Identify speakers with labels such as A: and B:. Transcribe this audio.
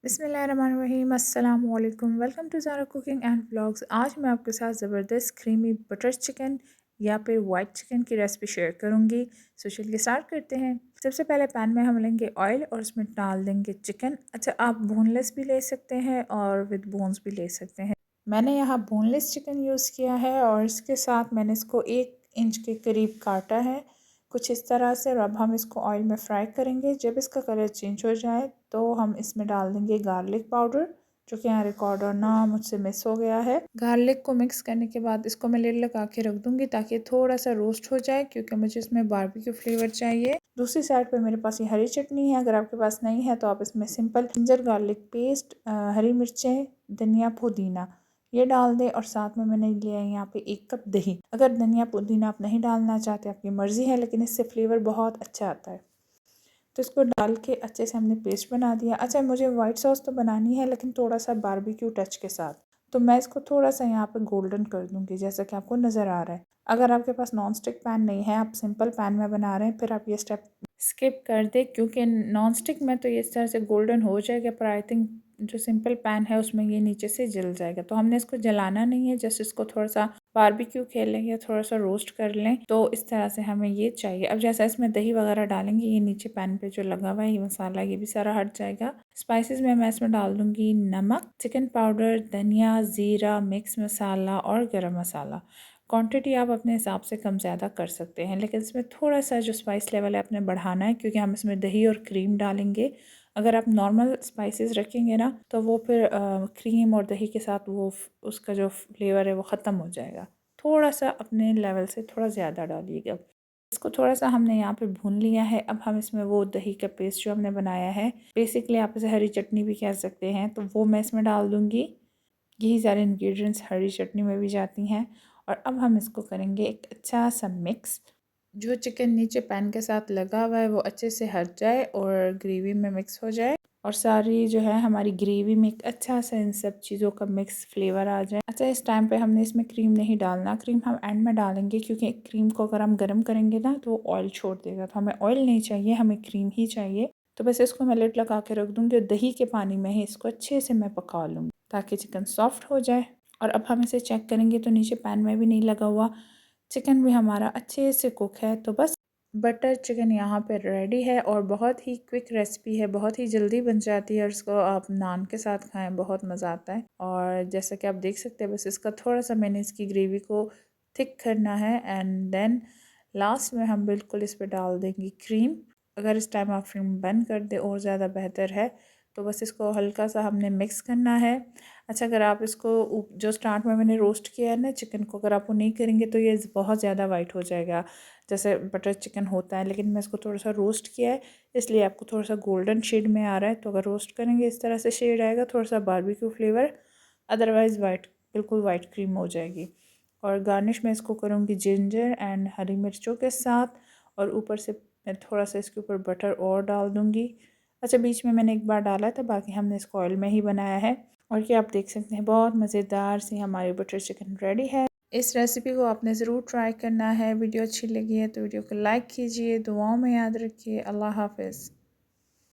A: बिस्मिल्लाहिर्रहमानिर्रहीम अस्सलाम वालेकुम। Welcome to Zara cooking and vlogs. आज मैं आपके साथ ज़बरदस्त क्रीमी बटर चिकन या फिर वाइट चिकन की रेसिपी शेयर करूंगी। सो चलिए स्टार्ट करते हैं। सबसे पहले पैन में हम लेंगे ऑयल और उसमें डाल देंगे चिकन। अच्छा, आप बोनलेस भी ले सकते हैं और विद बोन्स भी ले सकते हैं। मैंने यहाँ बोनलेस चिकन यूज़ किया है और इसके साथ मैंने इसको 1 इंच के करीब काटा है, कुछ इस तरह से। और अब हम इसको ऑयल में फ्राई करेंगे। जब इसका कलर चेंज हो जाए तो हम इसमें डाल देंगे गार्लिक पाउडर, जो कि यहाँ रिकॉर्ड और ना मुझसे मिस हो गया है। गार्लिक को मिक्स करने के बाद इसको मैं लिड लगा के रख दूंगी ताकि थोड़ा सा रोस्ट हो जाए, क्योंकि मुझे इसमें बारबेक्यू फ्लेवर चाहिए। दूसरी साइड पे मेरे पास ये हरी चटनी है। अगर आपके पास नहीं है तो आप इसमें सिंपल जिंजर गार्लिक पेस्ट, हरी मिर्चें, धनिया, पुदीना ये डाल दें। और साथ में मैंने लिया है यहाँ पे 1 कप दही। अगर धनिया पुदीना आप नहीं डालना चाहते, आपकी मर्ज़ी है, लेकिन इससे फ्लेवर बहुत अच्छा आता है। तो इसको डाल के अच्छे से हमने पेस्ट बना दिया। अच्छा, मुझे वाइट सॉस तो बनानी है, लेकिन थोड़ा सा बारबेक्यू टच के साथ। तो मैं इसको थोड़ा सा यहाँ पे गोल्डन कर दूँगी, जैसा कि आपको नज़र आ रहा है। अगर आपके पास नॉन स्टिक पैन नहीं है, आप सिंपल पैन में बना रहे हैं, फिर आप ये स्टेप स्किप कर दें, क्योंकि नॉन स्टिक में तो ये इस तरह से गोल्डन हो जाएगा, पर आई थिंक जो सिंपल पैन है उसमें ये नीचे से जल जाएगा। तो हमने इसको जलाना नहीं है, जस्ट इसको थोड़ा सा बारबेक्यू खेल लें या थोड़ा सा रोस्ट कर लें। तो इस तरह से हमें ये चाहिए। अब जैसा इसमें दही वगैरह डालेंगे, ये नीचे पैन पे जो लगा हुआ है ये मसाला, ये भी सारा हट जाएगा। स्पाइसेस में मैं इसमें डाल दूंगी नमक, चिकन पाउडर, धनिया, ज़ीरा, मिक्स मसाला और गरम मसाला। क्वांटिटी आप अपने हिसाब से कम ज़्यादा कर सकते हैं, लेकिन इसमें थोड़ा सा जो स्पाइस लेवल है आपने बढ़ाना है, क्योंकि हम इसमें दही और क्रीम डालेंगे। अगर आप नॉर्मल स्पाइसेस रखेंगे ना, तो वो फिर क्रीम और दही के साथ वो उसका जो फ्लेवर है वो ख़त्म हो जाएगा। थोड़ा सा अपने लेवल से थोड़ा ज़्यादा डालिएगा। इसको थोड़ा सा हमने यहाँ पे भून लिया है। अब हम इसमें वो दही का पेस्ट जो हमने बनाया है, बेसिकली आप इसे हरी चटनी भी कह सकते हैं, तो वो मैं इसमें डाल दूँगी। यही सारे इंग्रेडिएंट्स हरी चटनी में भी जाती हैं। और अब हम इसको करेंगे एक अच्छा सा मिक्स। जो चिकन नीचे पैन के साथ लगा हुआ है वो अच्छे से हट जाए और ग्रेवी में मिक्स हो जाए, और सारी जो है हमारी ग्रेवी में एक अच्छा सा इन सब चीज़ों का मिक्स फ्लेवर आ जाए। अच्छा, इस टाइम पे हमने इसमें क्रीम नहीं डालना, क्रीम हम एंड में डालेंगे, क्योंकि क्रीम को अगर हम गर्म करेंगे ना तो ऑयल छोड़ देगा। तो हमें ऑयल नहीं चाहिए, हमें क्रीम ही चाहिए। तो बस इसको मैं लिड लगा के रख दूँगी और दही के पानी में ही इसको अच्छे से मैं पका लूँगी ताकि चिकन सॉफ्ट हो जाए। और अब हम इसे चेक करेंगे तो नीचे पैन में भी नहीं लगा हुआ, चिकन भी हमारा अच्छे से कुक है। तो बस बटर चिकन यहाँ पे रेडी है और बहुत ही क्विक रेसिपी है, बहुत ही जल्दी बन जाती है और इसको आप नान के साथ खाएं, बहुत मज़ा आता है। और जैसा कि आप देख सकते हैं, बस इसका थोड़ा सा मैंने इसकी ग्रेवी को थिक करना है एंड देन लास्ट में हम बिल्कुल इस पर डाल देंगे क्रीम। अगर इस टाइम आप फ्लेम बंद कर दें और ज़्यादा बेहतर है। तो बस इसको हल्का सा हमने मिक्स करना है। अच्छा, अगर आप इसको जो स्टार्ट में मैंने रोस्ट किया है ना चिकन को, अगर आप वो नहीं करेंगे तो ये बहुत ज़्यादा वाइट हो जाएगा जैसे बटर चिकन होता है, लेकिन मैं इसको थोड़ा सा रोस्ट किया है, इसलिए आपको थोड़ा सा गोल्डन शेड में आ रहा है। तो अगर रोस्ट करेंगे इस तरह से शेड आएगा, थोड़ा सा बारबेक्यू फ्लेवर, अदरवाइज़ वाइट, बिल्कुल वाइट क्रीम हो जाएगी। और गार्निश मैं इसको करूँगी जिंजर एंड हरी मिर्चों के साथ, और ऊपर से मैं थोड़ा सा इसके ऊपर बटर और डाल दूँगी। अच्छा, बीच में मैंने एक बार डाला था, बाकी हमने इसको ऑयल में ही बनाया है। और ये आप देख सकते हैं बहुत मज़ेदार सी हमारी बटर चिकन रेडी है। इस रेसिपी को आपने ज़रूर ट्राई करना है। वीडियो अच्छी लगी है तो वीडियो को लाइक कीजिए, दुआओं में याद रखिए। अल्लाह हाफ़िज़।